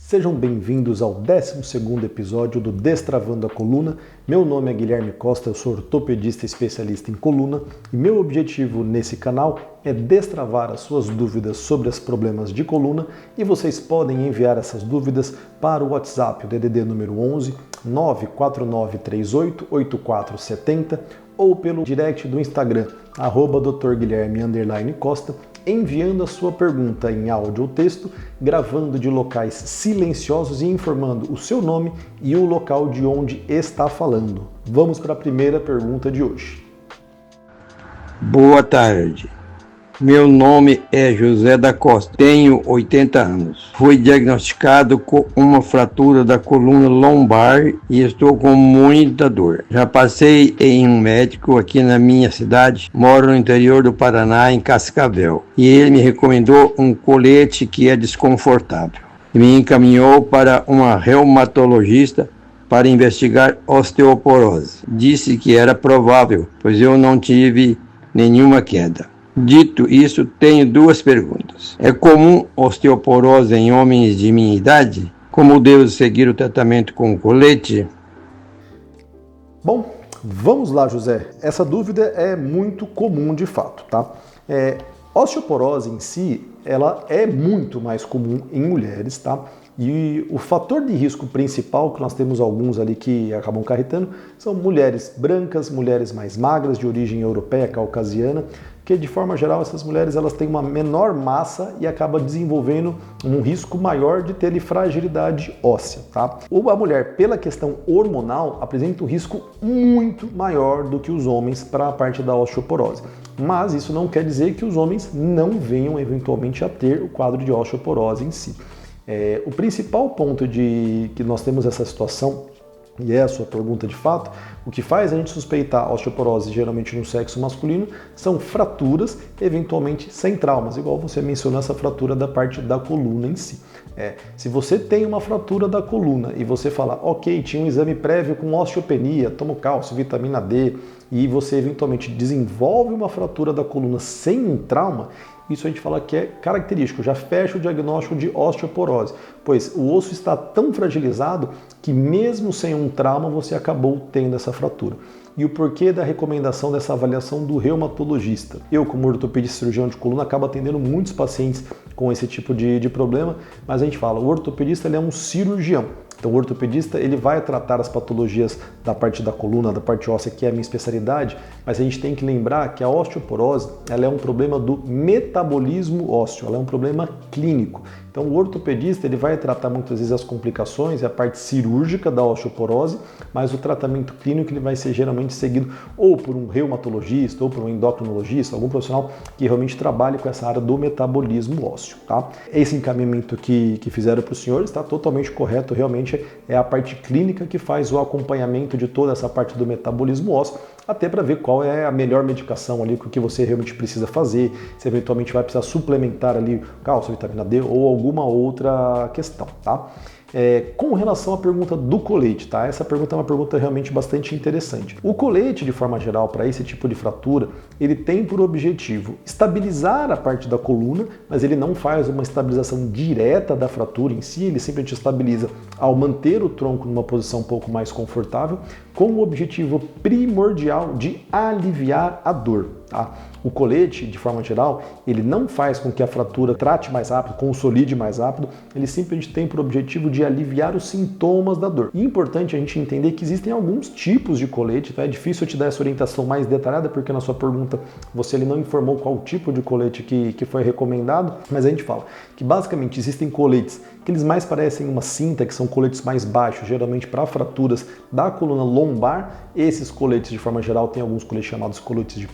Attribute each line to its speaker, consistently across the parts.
Speaker 1: Sejam bem-vindos ao 12º episódio do Destravando a Coluna. Meu nome é Guilherme Costa, eu sou ortopedista especialista em coluna e meu objetivo nesse canal é destravar as suas dúvidas sobre os problemas de coluna e vocês podem enviar essas dúvidas para o WhatsApp, o DDD número 11 949388470 ou pelo direct do Instagram, @drguilherme_costa, enviando a sua pergunta em áudio ou texto, gravando de locais silenciosos e informando o seu nome e o local de onde está falando. Vamos para a primeira pergunta de hoje.
Speaker 2: Boa tarde. Meu nome é José da Costa, tenho 80 anos. Fui diagnosticado com uma fratura da coluna lombar e estou com muita dor. Já passei em um médico aqui na minha cidade, moro no interior do Paraná, em Cascavel, e ele me recomendou um colete que é desconfortável. E me encaminhou para uma reumatologista para investigar osteoporose. Disse que era provável, pois eu não tive nenhuma queda. Dito isso, tenho duas perguntas. É comum osteoporose em homens de minha idade? Como devo seguir o tratamento com colete?
Speaker 1: Bom, vamos lá, José. Essa dúvida é muito comum de fato, tá? Osteoporose em si, ela é muito mais comum em mulheres, tá? E o fator de risco principal, que nós temos alguns ali que acabam acarretando, são mulheres brancas, mulheres mais magras, de origem europeia, caucasiana, que de forma geral essas mulheres elas têm uma menor massa e acabam desenvolvendo um risco maior de ter ali fragilidade óssea, tá? Ou a mulher, pela questão hormonal, apresenta um risco muito maior do que os homens para a parte da osteoporose. Mas isso não quer dizer que os homens não venham eventualmente a ter o quadro de osteoporose em si. O principal ponto de que nós temos essa situação, e é a sua pergunta de fato, o que faz a gente suspeitar a osteoporose geralmente no sexo masculino são fraturas, eventualmente sem traumas, igual você mencionou essa fratura da parte da coluna em si. Se você tem uma fratura da coluna e você fala, ok, tinha um exame prévio com osteopenia, tomo cálcio, vitamina D, e você eventualmente desenvolve uma fratura da coluna sem um trauma, isso a gente fala que é característico, já fecha o diagnóstico de osteoporose, pois o osso está tão fragilizado que mesmo sem um trauma você acabou tendo essa fratura. E o porquê da recomendação dessa avaliação do reumatologista? Eu, como ortopedista cirurgião de coluna, acabo atendendo muitos pacientes com esse tipo de problema, mas a gente fala, o ortopedista ele é um cirurgião. Então o ortopedista ele vai tratar as patologias da parte da coluna, da parte óssea, que é a minha especialidade, mas a gente tem que lembrar que a osteoporose ela é um problema do metabolismo ósseo, ela é um problema clínico. Então o ortopedista ele vai tratar muitas vezes as complicações e a parte cirúrgica da osteoporose, mas o tratamento clínico ele vai ser geralmente seguido ou por um reumatologista ou por um endocrinologista, algum profissional que realmente trabalhe com essa área do metabolismo ósseo, tá? Esse encaminhamento que fizeram para os senhores está totalmente correto, realmente é a parte clínica que faz o acompanhamento de toda essa parte do metabolismo ósseo, até para ver qual é a melhor medicação ali, o que você realmente precisa fazer, se eventualmente vai precisar suplementar ali cálcio, vitamina D ou alguma outra questão, tá? Com relação à pergunta do colete, tá? Essa pergunta é uma pergunta realmente bastante interessante. O colete, de forma geral, para esse tipo de fratura, ele tem por objetivo estabilizar a parte da coluna, mas ele não faz uma estabilização direta da fratura em si, ele simplesmente estabiliza ao manter o tronco numa posição um pouco mais confortável, com o objetivo primordial de aliviar a dor, tá? O colete, de forma geral, ele não faz com que a fratura trate mais rápido, consolide mais rápido, ele simplesmente tem por objetivo de aliviar os sintomas da dor. E é importante a gente entender que existem alguns tipos de colete, tá? É difícil eu te dar essa orientação mais detalhada, porque na sua pergunta você não informou qual tipo de colete que foi recomendado, mas a gente fala que basicamente existem coletes que eles mais parecem uma cinta, que são coletes mais baixos, geralmente para fraturas da coluna lombar. Esses coletes, de forma geral, tem alguns coletes chamados coletes de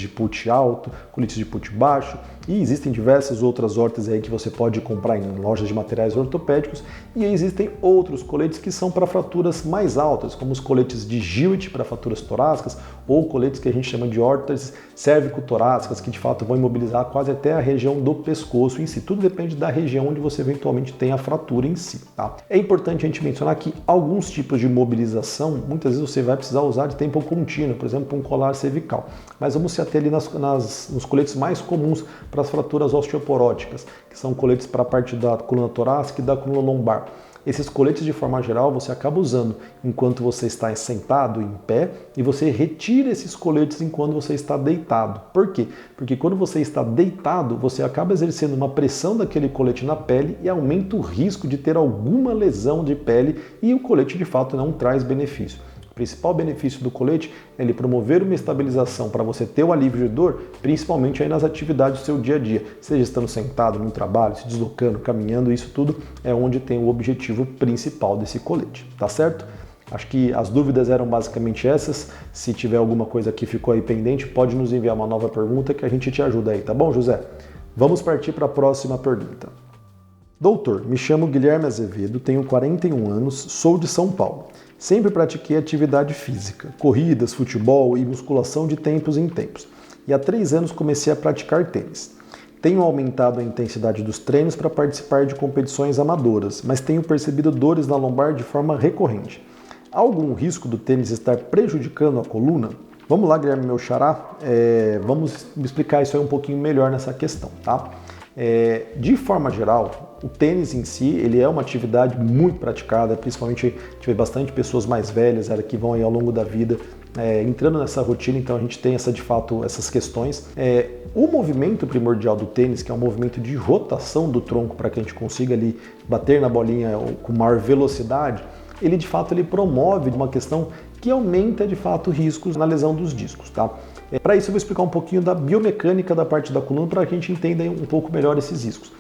Speaker 1: put alto, coletes de put baixo, e existem diversas outras órteses aí que você pode comprar em lojas de materiais ortopédicos, e existem outros coletes que são para fraturas mais altas, como os coletes de Gillet para fraturas torácicas, ou coletes que a gente chama de órteses cérvico-torácicas, que de fato vão imobilizar quase até a região do pescoço em si. Tudo depende da região onde você eventualmente tem a fratura em si, tá? É importante a gente mencionar que alguns tipos de mobilização, muitas vezes você vai precisar usar de tempo contínuo, por exemplo, um colar cervical. Mas vamos se ater ali nos coletes mais comuns para para as fraturas osteoporóticas, que são coletes para a parte da coluna torácica e da coluna lombar. Esses coletes, de forma geral, você acaba usando enquanto você está sentado, em pé, e você retira esses coletes enquanto você está deitado. Por quê? Porque quando você está deitado, você acaba exercendo uma pressão daquele colete na pele e aumenta o risco de ter alguma lesão de pele, e o colete, de fato, não traz benefício. O principal benefício do colete é ele promover uma estabilização para você ter o alívio de dor, principalmente aí nas atividades do seu dia a dia, seja estando sentado no trabalho, se deslocando, caminhando, isso tudo é onde tem o objetivo principal desse colete, tá certo? Acho que as dúvidas eram basicamente essas. Se tiver alguma coisa que ficou aí pendente, pode nos enviar uma nova pergunta que a gente te ajuda aí, tá bom, José? Vamos partir para a próxima pergunta. Doutor, me chamo Guilherme Azevedo, tenho 41 anos, sou de São Paulo. Sempre pratiquei atividade física, corridas, futebol e musculação de tempos em tempos. E há 3 anos comecei a praticar tênis. Tenho aumentado a intensidade dos treinos para participar de competições amadoras, mas tenho percebido dores na lombar de forma recorrente. Há algum risco do tênis estar prejudicando a coluna? Vamos lá, Guilherme, meu xará, vamos explicar isso aí um pouquinho melhor nessa questão, tá? De forma geral, o tênis em si, ele é uma atividade muito praticada, principalmente a gente vê bastante pessoas mais velhas que vão aí ao longo da vida entrando nessa rotina, então a gente tem de fato essas questões. O movimento primordial do tênis, que é um movimento de rotação do tronco para que a gente consiga ali bater na bolinha com maior velocidade, ele de fato ele promove uma questão que aumenta de fato riscos na lesão dos discos, tá? Para isso eu vou explicar um pouquinho da biomecânica da parte da coluna para que a gente entenda um pouco melhor esses riscos.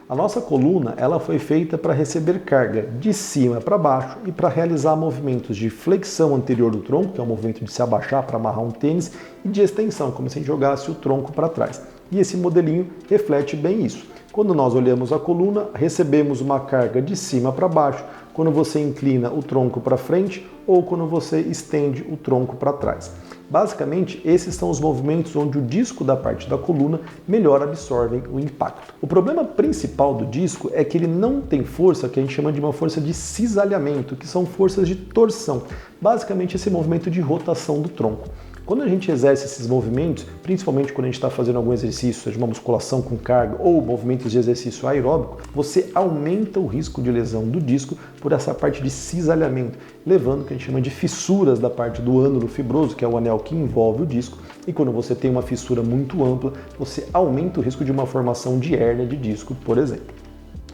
Speaker 1: A nossa coluna ela foi feita para receber carga de cima para baixo e para realizar movimentos de flexão anterior do tronco, que é o movimento de se abaixar para amarrar um tênis, e de extensão, como se a gente jogasse o tronco para trás. E esse modelinho reflete bem isso. Quando nós olhamos a coluna, recebemos uma carga de cima para baixo, quando você inclina o tronco para frente ou quando você estende o tronco para trás. Basicamente, esses são os movimentos onde o disco da parte da coluna melhor absorve o impacto. O problema principal do disco é que ele não tem força, que a gente chama de uma força de cisalhamento, que são forças de torção. Basicamente, esse movimento de rotação do tronco. Quando a gente exerce esses movimentos, principalmente quando a gente está fazendo algum exercício, seja uma musculação com carga ou movimentos de exercício aeróbico, você aumenta o risco de lesão do disco por essa parte de cisalhamento, levando o que a gente chama de fissuras da parte do ânulo fibroso, que é o anel que envolve o disco, e quando você tem uma fissura muito ampla, você aumenta o risco de uma formação de hérnia de disco, por exemplo.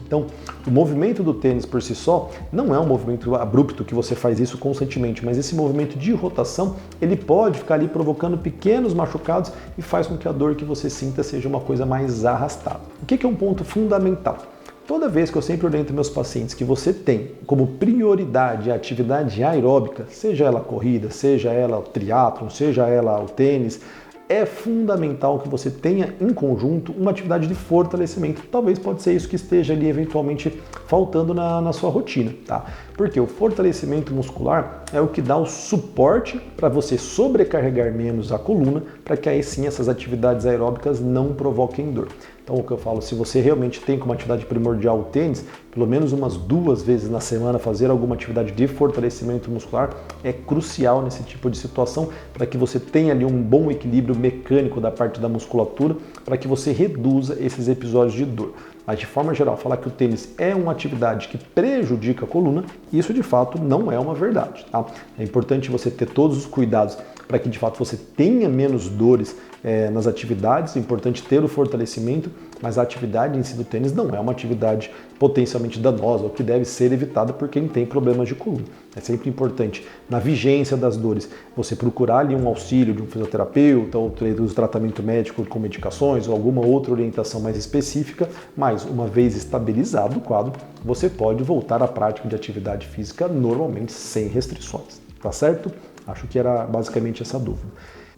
Speaker 1: Então, o movimento do tênis por si só não é um movimento abrupto que você faz isso constantemente, mas esse movimento de rotação, ele pode ficar ali provocando pequenos machucados e faz com que a dor que você sinta seja uma coisa mais arrastada. O que é um ponto fundamental? Toda vez que eu sempre oriento meus pacientes que você tem como prioridade a atividade aeróbica, seja ela a corrida, seja ela o triatlon, seja ela o tênis, é fundamental que você tenha em conjunto uma atividade de fortalecimento. Talvez pode ser isso que esteja ali eventualmente faltando na sua rotina, tá? Porque o fortalecimento muscular é o que dá o suporte para você sobrecarregar menos a coluna, para que aí sim essas atividades aeróbicas não provoquem dor. Então o que eu falo, se você realmente tem como atividade primordial o tênis, pelo menos umas 2 vezes na semana fazer alguma atividade de fortalecimento muscular é crucial nesse tipo de situação, para que você tenha ali um bom equilíbrio mecânico da parte da musculatura, para que você reduza esses episódios de dor. Mas de forma geral, falar que o tênis é uma atividade que prejudica a coluna, isso de fato não é uma verdade, tá? É importante você ter todos os cuidados para que de fato você tenha menos dores nas atividades, é importante ter o fortalecimento, mas a atividade em si do tênis não é uma atividade potencialmente danosa, ou que deve ser evitada por quem tem problemas de coluna. É sempre importante, na vigência das dores, você procurar ali um auxílio de um fisioterapeuta, ou do tratamento médico com medicações, ou alguma outra orientação mais específica, mas uma vez estabilizado o quadro, você pode voltar à prática de atividade física normalmente sem restrições, tá certo? Acho que era basicamente essa dúvida.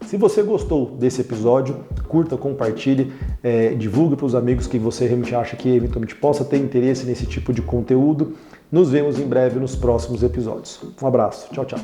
Speaker 1: Se você gostou desse episódio, curta, compartilhe, divulgue para os amigos que você realmente acha que eventualmente possa ter interesse nesse tipo de conteúdo. Nos vemos em breve nos próximos episódios. Um abraço, tchau, tchau.